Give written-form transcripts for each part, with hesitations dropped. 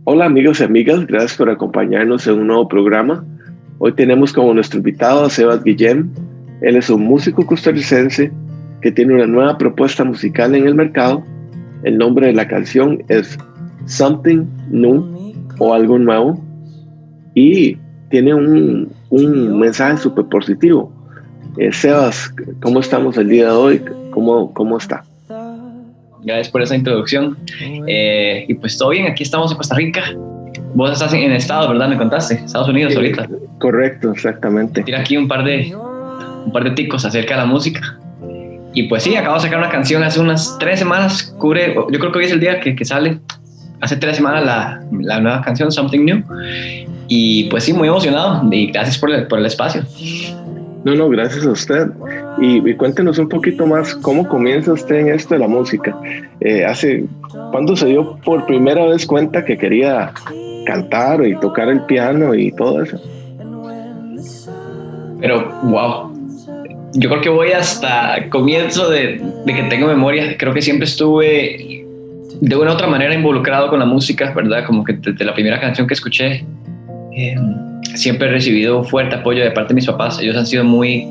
Hola amigos y amigas, gracias por acompañarnos en un nuevo programa. Hoy tenemos como nuestro invitado a Sebas Guillén. Él es un músico costarricense que tiene una nueva propuesta musical en el mercado. El nombre de la canción es Something New o Algo Nuevo y tiene un mensaje súper positivo. Sebas, ¿cómo estamos el día de hoy? ¿Cómo está? Gracias por esa introducción. Y pues todo bien, aquí estamos en Costa Rica. Vos estás en Estados, ¿verdad? Me contaste, Estados Unidos ahorita. Correcto, exactamente. Tira aquí un par de ticos acerca de la música. Y pues sí, acabo de sacar una canción hace unas 3 semanas. Yo creo que hoy es el día que sale. Hace 3 semanas la nueva canción, Something New. Y pues sí, muy emocionado. Y gracias por el espacio. No, gracias a usted. Y cuéntenos un poquito más, ¿cómo comienza usted en esto de la música? ¿Cuándo se dio por primera vez cuenta que quería cantar y tocar el piano y todo eso? Pero, wow. Yo creo que voy hasta el comienzo de que tengo memoria. Creo que siempre estuve de una u otra manera involucrado con la música, ¿verdad? Como que desde la primera canción que escuché, siempre he recibido fuerte apoyo de parte de mis papás. Ellos han sido muy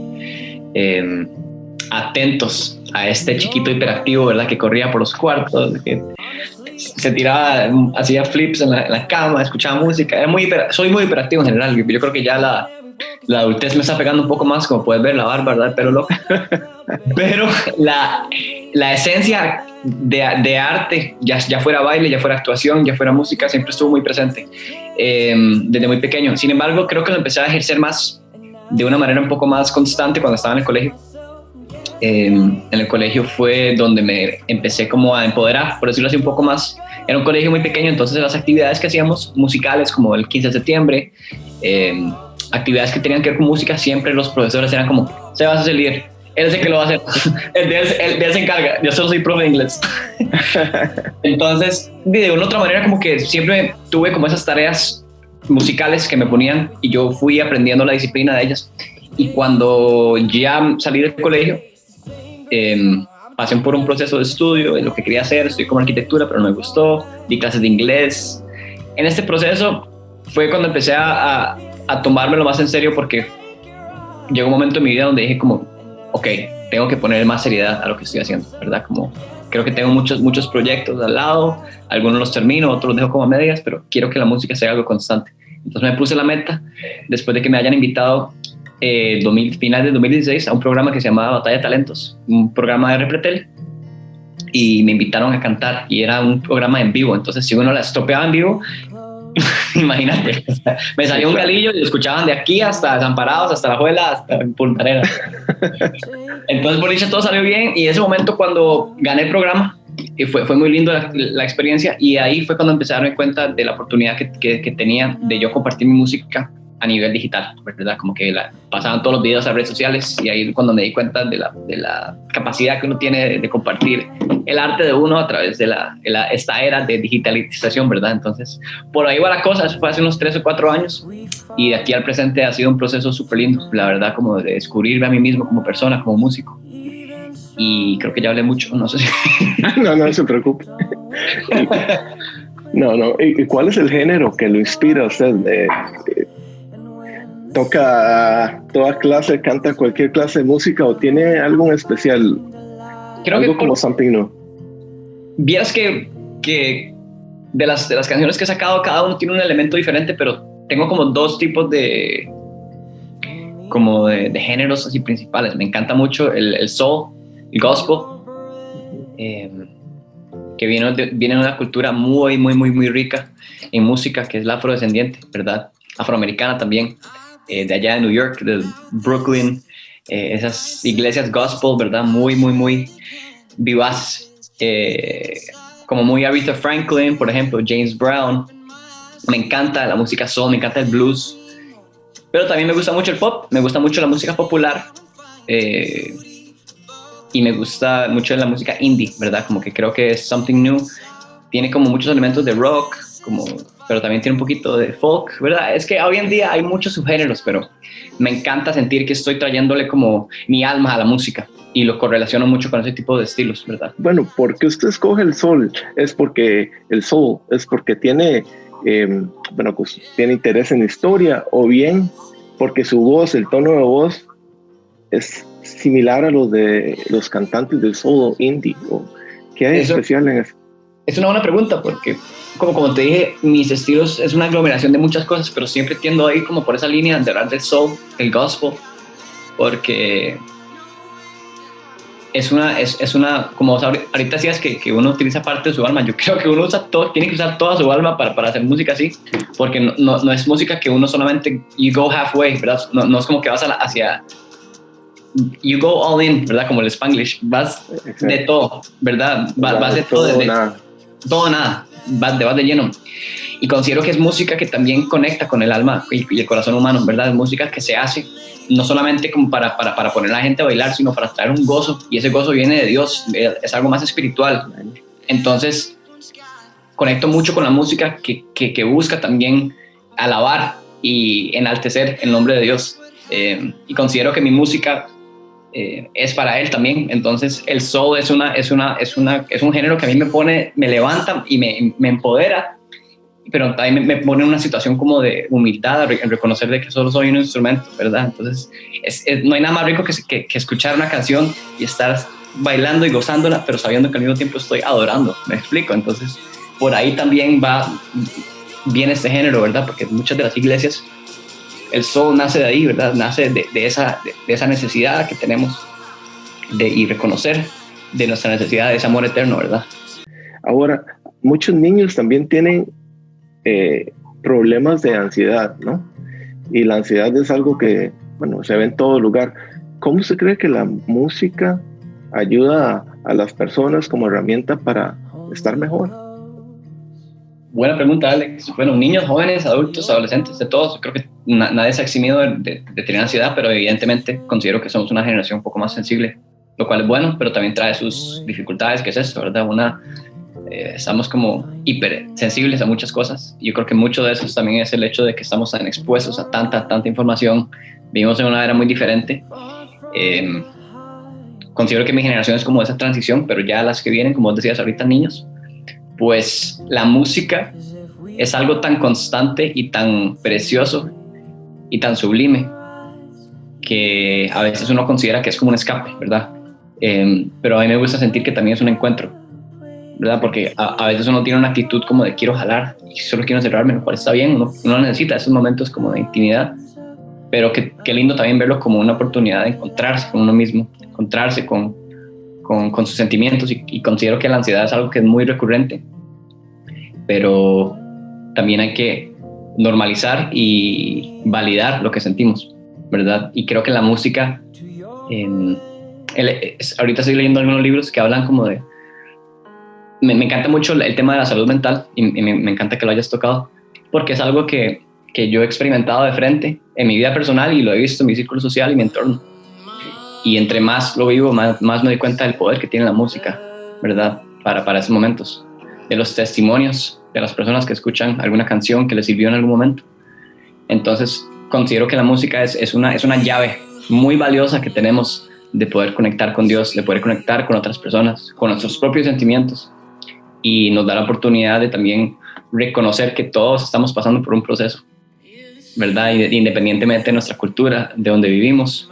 atentos a este chiquito hiperactivo, ¿verdad? Que corría por los cuartos, que se tiraba, hacía flips en la cama, escuchaba música. Soy muy hiperactivo en general. Yo creo que ya la adultez me está pegando un poco más, como puedes ver, la barba, ¿verdad? Pero loco. Pero la esencia de arte, ya fuera baile, ya fuera actuación, ya fuera música, siempre estuvo muy presente desde muy pequeño. Sin embargo, creo que lo empecé a ejercer más de una manera un poco más constante cuando estaba en el colegio. En el colegio fue donde me empecé como a empoderar, por decirlo así, un poco más. Era un colegio muy pequeño, entonces las actividades que hacíamos musicales, como el 15 de septiembre, actividades que tenían que ver con música, siempre los profesores eran como: Sebas es el líder, él es el que lo va a hacer, él de él se encarga, yo solo soy profe de inglés. Entonces, de una u otra manera, como que siempre tuve como esas tareas musicales que me ponían y yo fui aprendiendo la disciplina de ellas. Y cuando ya salí del colegio, pasé por un proceso de estudio de lo que quería hacer. Estudié como arquitectura, pero no me gustó. Di clases de inglés. En este proceso fue cuando empecé a tomármelo más en serio, porque llegó un momento en mi vida donde dije como: ok, tengo que poner más seriedad a lo que estoy haciendo, ¿verdad? Como creo que tengo muchos proyectos al lado, algunos los termino, otros los dejo como a medias, pero quiero que la música sea algo constante. Entonces me puse la meta, después de que me hayan invitado finales de 2016 a un programa que se llamaba Batalla de Talentos, un programa de Repretel, y me invitaron a cantar, y era un programa en vivo. Entonces, si uno la estropeaba en vivo, imagínate, me salió un galillo y lo escuchaban de aquí hasta Desamparados, hasta La Juela, hasta Punta Arenas. Entonces, por dicha, todo salió bien, y ese momento cuando gané el programa, y fue muy lindo la experiencia, y ahí fue cuando empecé a darme cuenta de la oportunidad que tenía de yo compartir mi música a nivel digital, ¿verdad? Como que pasaban todos los videos a redes sociales, y ahí cuando me di cuenta de la capacidad que uno tiene de compartir el arte de uno a través de esta era de digitalización, ¿verdad? Entonces, por ahí va la cosa. Eso fue hace unos 3 o 4 años, y de aquí al presente ha sido un proceso súper lindo, la verdad, como de descubrirme a mí mismo como persona, como músico. Y creo que ya hablé mucho, no sé si... No se preocupe. No. ¿Y cuál es el género que lo inspira a usted? ¿Toca toda clase, canta cualquier clase de música, o tiene algo en especial? Creo algo que como Something New. Vieras que de las canciones que he sacado, cada uno tiene un elemento diferente, pero tengo como 2 tipos de géneros así principales. Me encanta mucho el soul, el gospel, que viene de una cultura muy rica en música, que es la afrodescendiente, ¿verdad? Afroamericana también, de allá de New York, de Brooklyn, esas iglesias gospel, ¿verdad? Muy vivaces, como muy Aretha Franklin, por ejemplo, James Brown. Me encanta la música soul, me encanta el blues, pero también me gusta mucho el pop, me gusta mucho la música popular, y me gusta mucho la música indie, ¿verdad? Como que creo que Something New tiene como muchos elementos de rock, como pero también tiene un poquito de folk, ¿verdad? Es que hoy en día hay muchos subgéneros, pero me encanta sentir que estoy trayéndole como mi alma a la música y lo correlaciono mucho con ese tipo de estilos, ¿verdad? Bueno, ¿por qué usted escoge el soul? ¿Es porque el soul es porque tiene, pues tiene interés en historia, o bien porque su voz, el tono de voz es similar a los de los cantantes del soul indie? ¿O qué hay especial en eso? Es una buena pregunta porque, como te dije, mis estilos es una aglomeración de muchas cosas, pero siempre tiendo a ir como por esa línea de hablar del soul, el gospel, porque es una como ahorita decías que uno utiliza parte de su alma. Yo creo que uno tiene que usar toda su alma para hacer música así, porque no es música que uno solamente, you go halfway, ¿verdad? No es como que vas hacia, you go all in, ¿verdad? Como el Spanglish, vas de todo, ¿verdad? Vas de todo, todo nada, vas de lleno. Y considero que es música que también conecta con el alma y el corazón humano, ¿verdad? Es música que se hace no solamente como para poner a la gente a bailar, sino para traer un gozo, y ese gozo viene de Dios, es algo más espiritual. Entonces, conecto mucho con la música que busca también alabar y enaltecer el nombre de Dios. Y considero que mi música es para Él también. Entonces, el soul es un género que a mí me levanta y me empodera, pero también me pone en una situación como de humildad, en reconocer de que solo soy un instrumento, ¿verdad? Entonces, no hay nada más rico que escuchar una canción y estar bailando y gozándola, pero sabiendo que al mismo tiempo estoy adorando, ¿me explico? Entonces, por ahí también viene este género, ¿verdad? Porque muchas de las iglesias, el soul nace de ahí, ¿verdad? Nace de esa necesidad que tenemos y reconocer de nuestra necesidad de ese amor eterno, ¿verdad? Ahora, muchos niños también tienen problemas de ansiedad, ¿no? Y la ansiedad es algo que, bueno, se ve en todo lugar. ¿Cómo se cree que la música ayuda a las personas como herramienta para estar mejor? Buena pregunta, Alex. Bueno, niños, jóvenes, adultos, adolescentes, de todos. Creo que nadie se ha eximido de tener ansiedad, pero evidentemente considero que somos una generación un poco más sensible, lo cual es bueno, pero también trae sus dificultades, que es esto, ¿verdad? Estamos como hipersensibles a muchas cosas. Yo creo que mucho de eso también es el hecho de que estamos tan expuestos a tanta información. Vivimos en una era muy diferente. Considero que mi generación es como esa transición, pero ya las que vienen, como decías ahorita, niños, pues la música es algo tan constante y tan precioso y tan sublime que a veces uno considera que es como un escape, ¿verdad? Pero a mí me gusta sentir que también es un encuentro, ¿verdad? Porque a veces uno tiene una actitud como de quiero jalar y solo quiero encerrarme, lo cual está bien, uno necesita esos momentos como de intimidad, pero qué lindo también verlo como una oportunidad de encontrarse con uno mismo, encontrarse con sus sentimientos, y considero que la ansiedad es algo que es muy recurrente, pero también hay que normalizar y validar lo que sentimos, ¿verdad? Y creo que la música, ahorita estoy leyendo algunos libros que hablan como de, me encanta mucho el tema de la salud mental, y me encanta que lo hayas tocado, porque es algo que yo he experimentado de frente en mi vida personal y lo he visto en mi círculo social y mi entorno. Y entre más lo vivo, más me doy cuenta del poder que tiene la música, ¿verdad? Para esos momentos, de los testimonios de las personas que escuchan alguna canción que les sirvió en algún momento. Entonces, considero que la música es una llave muy valiosa que tenemos de poder conectar con Dios, de poder conectar con otras personas, con nuestros propios sentimientos, y nos da la oportunidad de también reconocer que todos estamos pasando por un proceso, ¿verdad? Independientemente de nuestra cultura, de donde vivimos,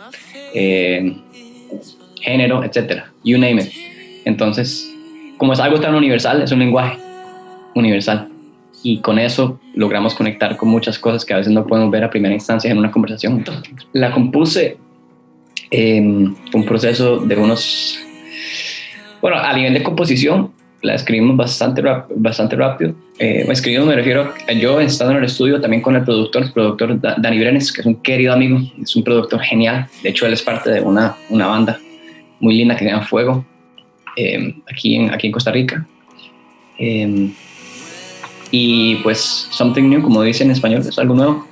género, etcétera, you name it. Entonces, como es algo tan universal, es un lenguaje universal, y con eso logramos conectar con muchas cosas que a veces no podemos ver a primera instancia en una conversación. La compuse un proceso de a nivel de composición, la escribimos bastante rápido. Escribimos, me refiero a yo estando en el estudio también con el productor Dani Brenes, que es un querido amigo, es un productor genial. De hecho, él es parte de una banda muy linda que se llama Fuego, aquí en Costa Rica. Y pues Something New, como dice en español, es algo nuevo.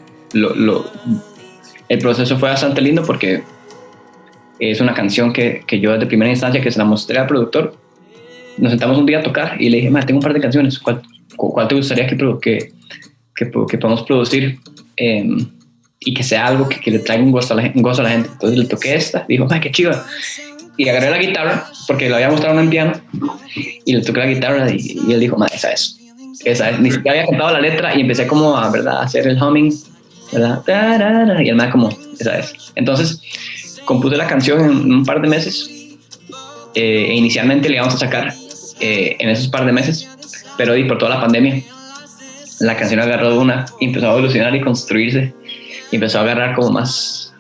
El proceso fue bastante lindo porque es una canción que yo desde primera instancia que se la mostré al productor, nos sentamos un día a tocar y le dije, tengo un par de canciones, ¿cuál te gustaría que que podemos producir y que sea algo que le traiga un gozo a la gente. Entonces le toqué esta, dijo, ¡ay, qué chiva! Y agarré la guitarra, porque le había mostrado en piano, y le toqué la guitarra y él dijo, esa es. Ni siquiera había cantado la letra y empecé como a, ¿verdad?, a hacer el humming, ¿verdad? Y el más como, esa es. Entonces compuse la canción en un par de meses, e inicialmente le íbamos a sacar en esos par de meses, pero por toda la pandemia la canción agarró y empezó a evolucionar y construirse, y empezó a agarrar como más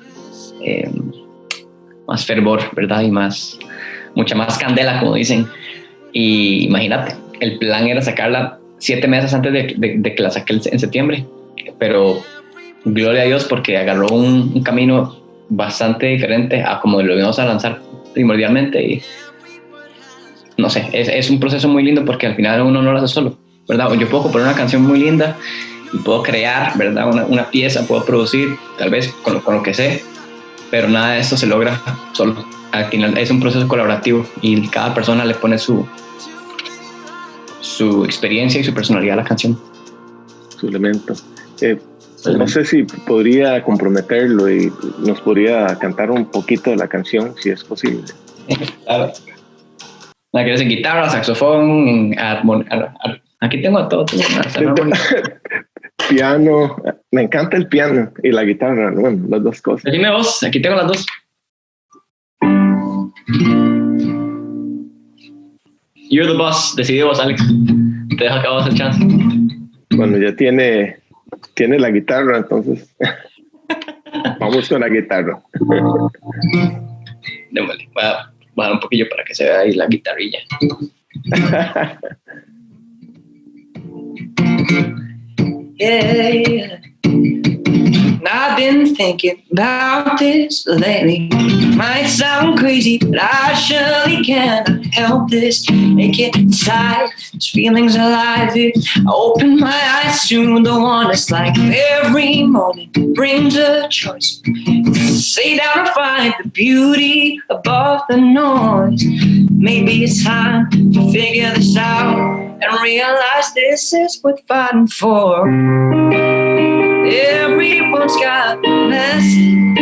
fervor, ¿verdad? Y mucha más candela, como dicen. Y imagínate, el plan era sacarla 7 meses antes de que la saqué en septiembre, pero gloria a Dios, porque agarró un camino bastante diferente a como lo íbamos a lanzar primordialmente. Y no sé, es un proceso muy lindo, porque al final uno no lo hace solo, ¿verdad? Yo puedo poner una canción muy linda y puedo crear, ¿verdad?, una pieza, puedo producir, tal vez con lo que sé, pero nada de esto se logra solo. Al final es un proceso colaborativo y cada persona le pone su experiencia y su personalidad a la canción. Su elemento. No sé si podría comprometerlo y nos podría cantar un poquito de la canción, si es posible. Claro. ¿La quieres en guitarra, saxofón, aquí tengo a todo? Piano, me encanta el piano y la guitarra, bueno, las dos cosas. Dime vos, aquí tengo las dos. You're the boss, decidí vos, Alex. Te dejo que vos el chance. Bueno, ya tiene la guitarra, entonces vamos con la guitarra. Démosle, voy a bajar un poquillo para que se vea ahí la guitarrilla. Yeah. I've been thinking about this lately. Might sound crazy, but I surely can't help this. Make it inside, this feeling's alive. I open my eyes to the one that's like every morning brings a choice. Sit down and find the beauty above the noise. Maybe it's time to figure this out and realize this is worth fighting for. Everyone's got a message.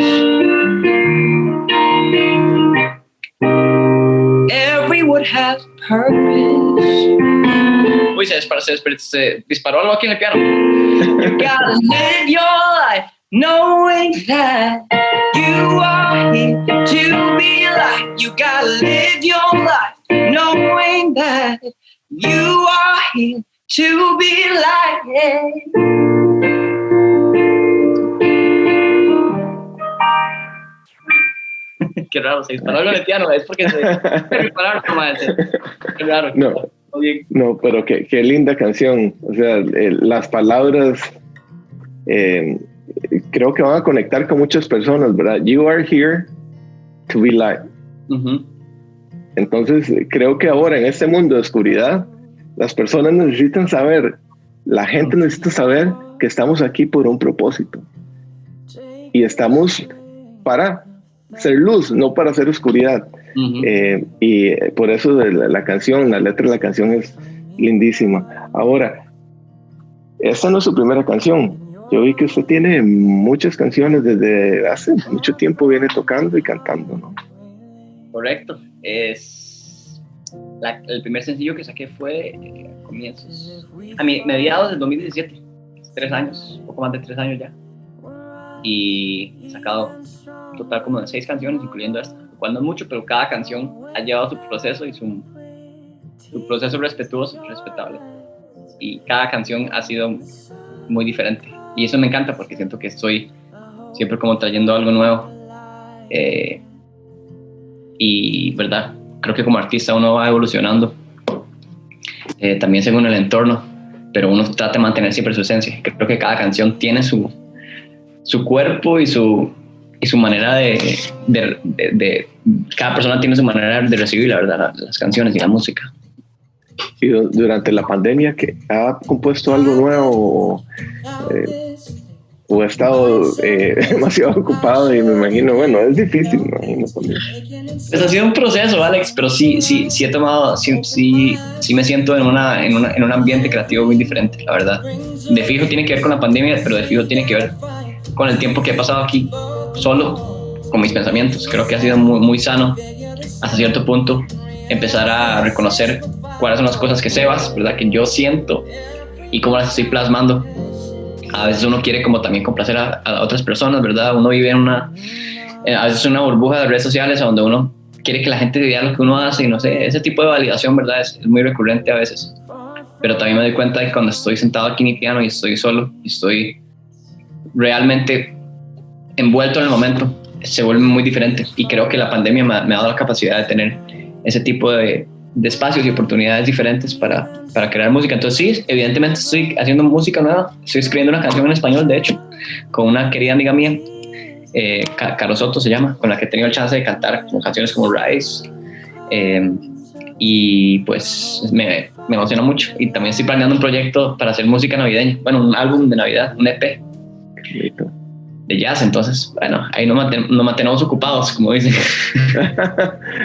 Everyone has purpose. Uy, se disparó algo aquí en el piano. You gotta live your life knowing that you are here to be liked. You gotta live your life knowing that you are here to be liked. Qué raro, se disparó algo en el piano, es porque se dispararon, qué raro. No, pero qué linda canción. O sea, las palabras creo que van a conectar con muchas personas, ¿verdad? You are here to be light. Uh-huh. Entonces, creo que ahora en este mundo de oscuridad, las personas necesitan saber, la gente necesita saber que estamos aquí por un propósito. Y estamos para ser luz, no para ser oscuridad. Uh-huh. Y por eso la canción, la letra de la canción es lindísima. Ahora, esta no es su primera canción. Yo vi que usted tiene muchas canciones desde hace mucho tiempo, viene tocando y cantando, ¿no? Correcto. El primer sencillo que saqué fue mediados del 2017. 3 años, poco más de 3 años ya. Y he sacado total como de 6 canciones, incluyendo esta, lo cual no es mucho, pero cada canción ha llevado su proceso y su proceso respetuoso, respetable. Y cada canción ha sido muy diferente. Y eso me encanta porque siento que estoy siempre como trayendo algo nuevo. Y, ¿verdad? Creo que como artista uno va evolucionando, también según el entorno, pero uno trata de mantener siempre su esencia. Creo que cada canción tiene su cuerpo y su manera de cada persona tiene su manera de recibir, la verdad, las canciones y la música. Y durante la pandemia, ¿ha compuesto algo nuevo he estado demasiado ocupado y me imagino, bueno, es difícil, me imagino también. Pues ha sido un proceso, Alex, pero sí he tomado, sí me siento en un ambiente creativo muy diferente, la verdad. De fijo tiene que ver con la pandemia, pero de fijo tiene que ver con el tiempo que he pasado aquí solo, con mis pensamientos. Creo que ha sido muy, muy sano hasta cierto punto empezar a reconocer cuáles son las cosas que Sebas, ¿verdad? Que yo siento y cómo las estoy plasmando. A veces uno quiere como también complacer a otras personas, ¿verdad? Uno vive a veces una burbuja de redes sociales donde uno quiere que la gente vea lo que uno hace y no sé, ese tipo de validación, ¿verdad? Es muy recurrente a veces. Pero también me doy cuenta de que cuando estoy sentado aquí en mi piano y estoy solo y estoy realmente envuelto en el momento, se vuelve muy diferente. Y creo que la pandemia me ha dado la capacidad de tener ese tipo de espacios y oportunidades diferentes para crear música. Entonces sí, evidentemente estoy haciendo música nueva, estoy escribiendo una canción en español, de hecho, con una querida amiga mía, Caro Soto se llama, con la que he tenido el chance de cantar canciones como Rise, y pues me emociona mucho. Y también estoy planeando un proyecto para hacer música navideña, bueno, un álbum de Navidad, un EP de jazz. Entonces, bueno, ahí nos mantenemos ocupados, como dicen.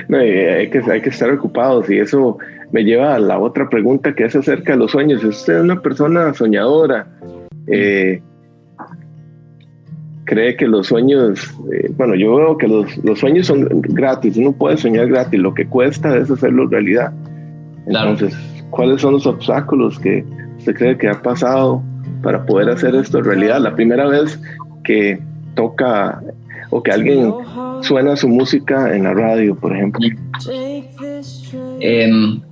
No, hay que estar ocupados, y eso me lleva a la otra pregunta, que es acerca de los sueños. ¿Usted es una persona soñadora? ¿Cree que los sueños, bueno, yo veo que los sueños son gratis, uno puede soñar gratis, lo que cuesta es hacerlo realidad? Entonces, claro, ¿cuáles son los obstáculos que usted cree que ha pasado para poder hacer esto realidad? La primera vez que toca o que alguien suena su música en la radio, por ejemplo.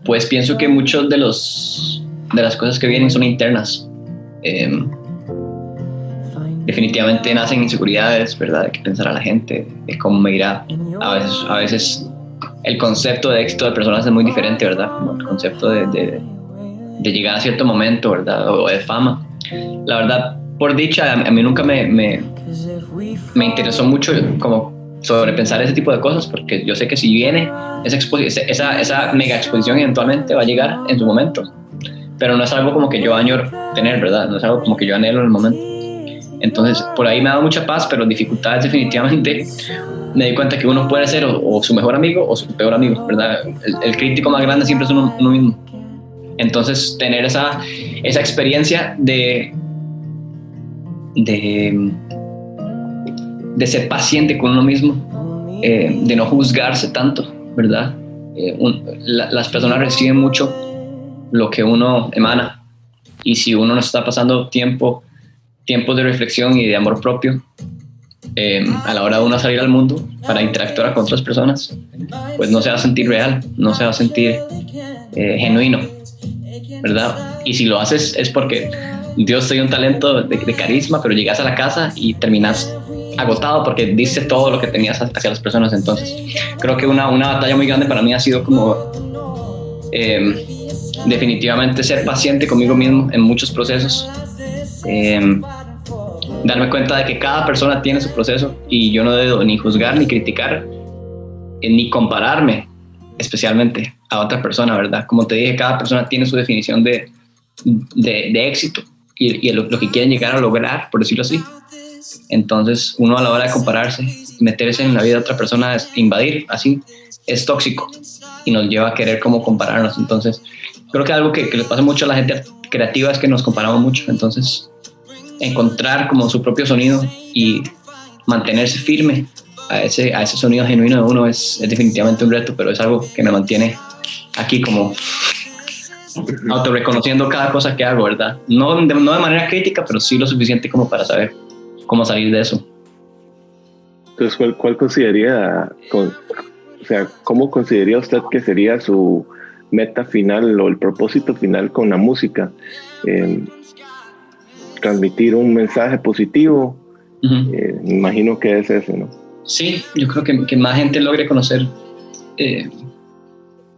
Pues pienso que muchos de las cosas que vienen son internas. Definitivamente nacen inseguridades, ¿verdad? De qué pensará la gente, de cómo me irá. A veces el concepto de éxito de personas es muy diferente, ¿verdad? Como el concepto de llegar a cierto momento, ¿verdad? O de fama. La verdad, por dicha, a mí nunca me interesó mucho como sobrepensar ese tipo de cosas, porque yo sé que si viene esa mega exposición, eventualmente va a llegar en su momento, pero no es algo como que yo añoro tener, ¿verdad? No es algo como que yo anhelo en el momento. Entonces, por ahí me ha dado mucha paz, pero dificultades definitivamente. Me di cuenta que uno puede ser o su mejor amigo o su peor amigo, ¿verdad? El crítico más grande siempre es uno mismo. Entonces, tener esa experiencia de ser paciente con uno mismo, de no juzgarse tanto, ¿verdad? Las personas reciben mucho lo que uno emana, y si uno no está pasando tiempos de reflexión y de amor propio, a la hora de uno salir al mundo para interactuar con otras personas, pues no se va a sentir real, no se va a sentir genuino, ¿verdad? Y si lo haces es porque Dios te dio un talento de carisma, pero llegas a la casa y terminas agotado porque diste todo lo que tenías hacia las personas. Entonces creo que una batalla muy grande para mí ha sido como definitivamente ser paciente conmigo mismo en muchos procesos, darme cuenta de que cada persona tiene su proceso y yo no debo ni juzgar ni criticar, ni compararme especialmente a otra persona, ¿verdad? Como te dije, cada persona tiene su definición de éxito y lo que quieren llegar a lograr, por decirlo así. Entonces uno, a la hora de compararse, meterse en la vida de otra persona, es invadir, así es tóxico y nos lleva a querer como compararnos. Entonces creo que algo que le pasa mucho a la gente creativa es que nos comparamos mucho. Entonces encontrar como su propio sonido y mantenerse firme a ese sonido genuino de uno es definitivamente un reto, pero es algo que me mantiene aquí como autorreconociendo cada cosa que hago, ¿verdad? No de manera crítica, pero sí lo suficiente como para saber cómo salir de eso. Entonces, ¿cuál consideraría, o sea, cómo consideraría usted que sería su meta final o el propósito final con la música? Transmitir un mensaje positivo. Me imagino que es ese, ¿no? Sí, yo creo que más gente logre conocer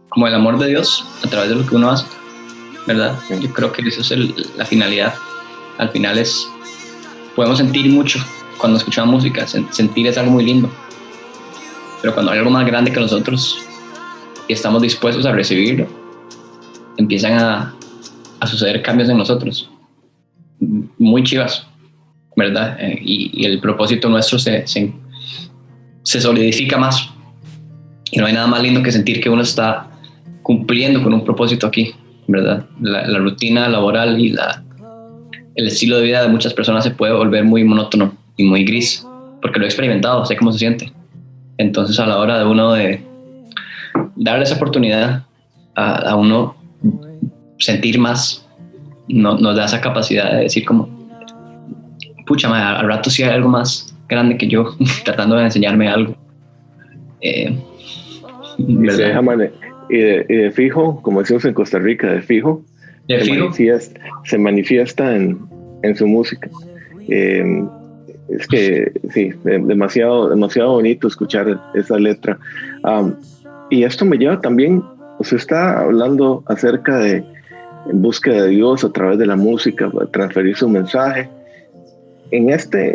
como el amor de Dios a través de lo que uno hace, ¿verdad? Sí. Yo creo que eso es la finalidad. Al final podemos sentir mucho cuando escuchamos música, sentir es algo muy lindo, pero cuando hay algo más grande que nosotros y estamos dispuestos a recibirlo, empiezan a suceder cambios en nosotros muy chivas, ¿verdad? Y el propósito nuestro se solidifica más. Y no hay nada más lindo que sentir que uno está cumpliendo con un propósito aquí, ¿verdad? La rutina laboral y el estilo de vida de muchas personas se puede volver muy monótono y muy gris, porque lo he experimentado, sé cómo se siente. Entonces, a la hora de uno de darle esa oportunidad a uno sentir más, nos da esa capacidad de decir como, pucha, al rato sí hay algo más grande que yo tratando de enseñarme algo. Y de fijo, como decimos en Costa Rica, de fijo, se manifiesta en su música. Es que sí, demasiado bonito escuchar esa letra. Y esto me lleva también, usted está hablando acerca de en búsqueda de Dios a través de la música, para transferir su mensaje. En este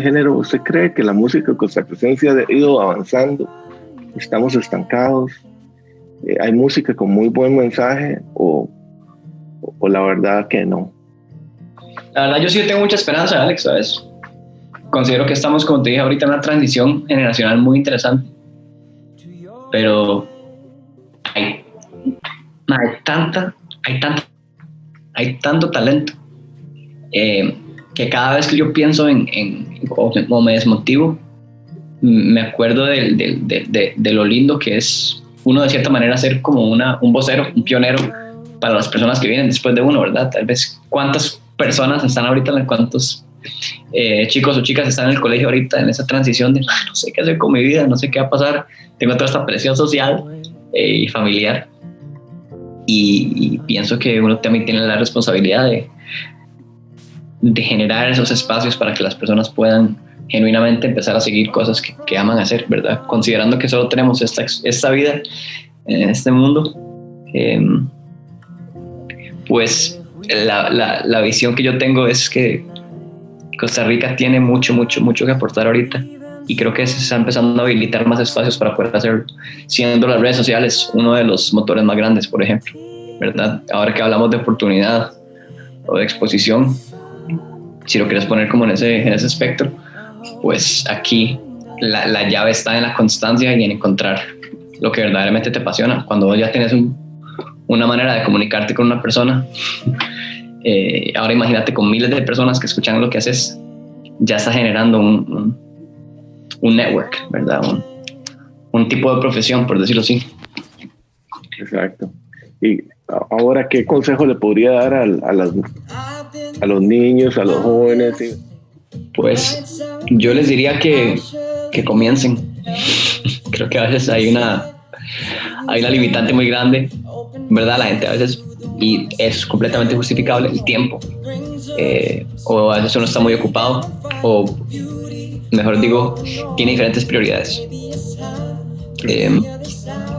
género, ¿usted cree que la música costarricense ha ido avanzando? ¿Estamos estancados? ¿Hay música con muy buen mensaje o la verdad que no? La verdad, yo sí tengo mucha esperanza, Alex, ¿sabes? Considero que estamos, como te dije ahorita, en una transición generacional muy interesante. Pero hay tanto talento que cada vez que yo pienso o me desmotivo, me acuerdo de lo lindo que es uno de cierta manera ser como un vocero, un pionero para las personas que vienen después de uno, ¿verdad? Tal vez cuántas personas están ahorita, cuántos chicos o chicas están en el colegio ahorita en esa transición de no sé qué hacer con mi vida, no sé qué va a pasar, tengo toda esta presión social y familiar, y pienso que uno también tiene la responsabilidad de generar esos espacios para que las personas puedan genuinamente empezar a seguir cosas que aman hacer, ¿verdad? Considerando que solo tenemos esta vida en este mundo, pues la visión que yo tengo es que Costa Rica tiene mucho que aportar ahorita, y creo que se está empezando a habilitar más espacios para poder hacerlo, siendo las redes sociales uno de los motores más grandes, por ejemplo, ¿verdad? Ahora que hablamos de oportunidad o de exposición, si lo quieres poner como en ese espectro, pues aquí la llave está en la constancia y en encontrar lo que verdaderamente te apasiona. Cuando vos ya tienes una manera de comunicarte con una persona, ahora imagínate con miles de personas que escuchan lo que haces, ya está generando un network, ¿verdad? Un tipo de profesión, por decirlo así. Exacto. Y ahora, ¿qué consejo le podría dar a los niños, a los jóvenes? Pues yo les diría que comiencen. Creo que a veces hay una limitante muy grande, ¿verdad? La gente a veces, y es completamente justificable, el tiempo. O a veces uno está muy ocupado, o mejor digo, tiene diferentes prioridades.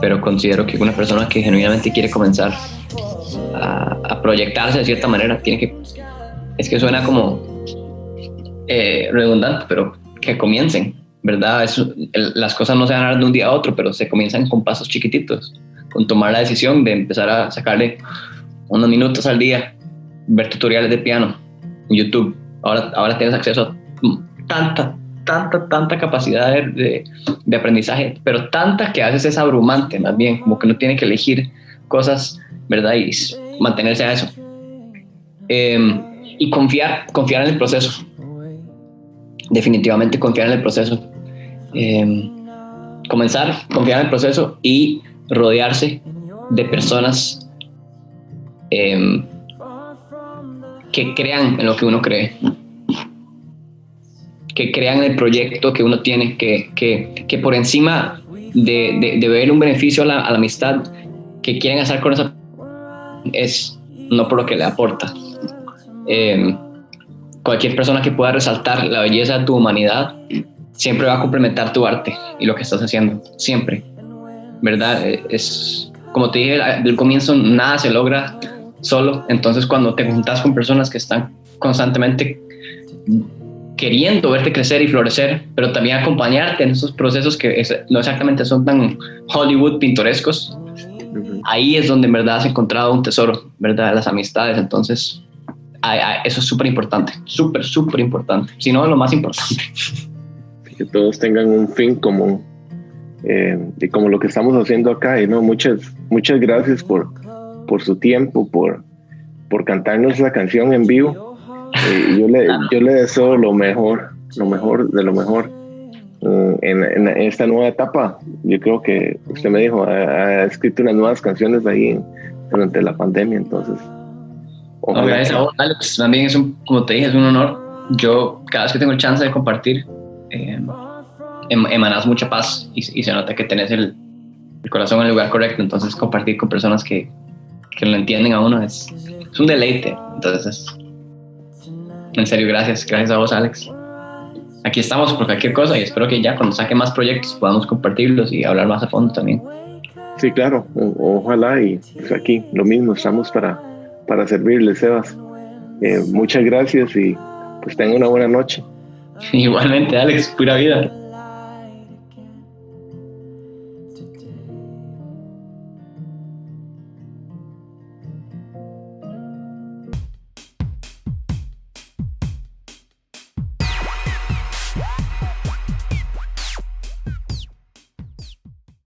Pero considero que una persona que genuinamente quiere comenzar a proyectarse de cierta manera, es que suena como redundante, pero que comiencen, ¿verdad? Las cosas no se van a dar de un día a otro, pero se comienzan con pasos chiquititos, con tomar la decisión de empezar a sacarle unos minutos al día, ver tutoriales de piano en YouTube. Ahora tienes acceso a tanta capacidad de aprendizaje, pero tanta que a veces es abrumante, más bien, como que uno tiene que elegir cosas, ¿verdad? Y mantenerse a eso. Y confiar en el proceso. Definitivamente confiar en el proceso. Confiar en el proceso y rodearse de personas que crean en lo que uno cree, que crean en el proyecto que uno tiene, que por encima de ver un beneficio a la amistad que quieren hacer con esa es no por lo que le aporta. Cualquier persona que pueda resaltar la belleza de tu humanidad siempre va a complementar tu arte y lo que estás haciendo, siempre, ¿verdad? Es como te dije del comienzo, nada se logra solo. Entonces cuando te juntas con personas que están constantemente queriendo verte crecer y florecer, pero también acompañarte en esos procesos que no exactamente son tan Hollywood pintorescos, ahí es donde en verdad has encontrado un tesoro, ¿verdad? Las amistades. Entonces eso es súper importante, súper importante, si no lo más importante. Que todos tengan un fin común, y como lo que estamos haciendo acá, y no, muchas gracias por su tiempo, por cantarnos la canción en vivo. Yo le deseo lo mejor de lo mejor en esta nueva etapa. Yo creo que usted me dijo, ha escrito unas nuevas canciones ahí durante la pandemia, entonces gracias a vos, Alex. También como te dije, es un honor. Yo cada vez que tengo el chance de compartir, emanas mucha paz y se nota que tenés el corazón en el lugar correcto. Entonces compartir con personas que lo entienden a uno es un deleite. Entonces, en serio, gracias a vos, Alex. Aquí estamos por cualquier cosa y espero que ya cuando saque más proyectos podamos compartirlos y hablar más a fondo también. Sí, claro, ojalá, y pues aquí lo mismo, estamos para servirles, Sebas. Muchas gracias y pues tenga una buena noche. Igualmente, Alex, pura vida.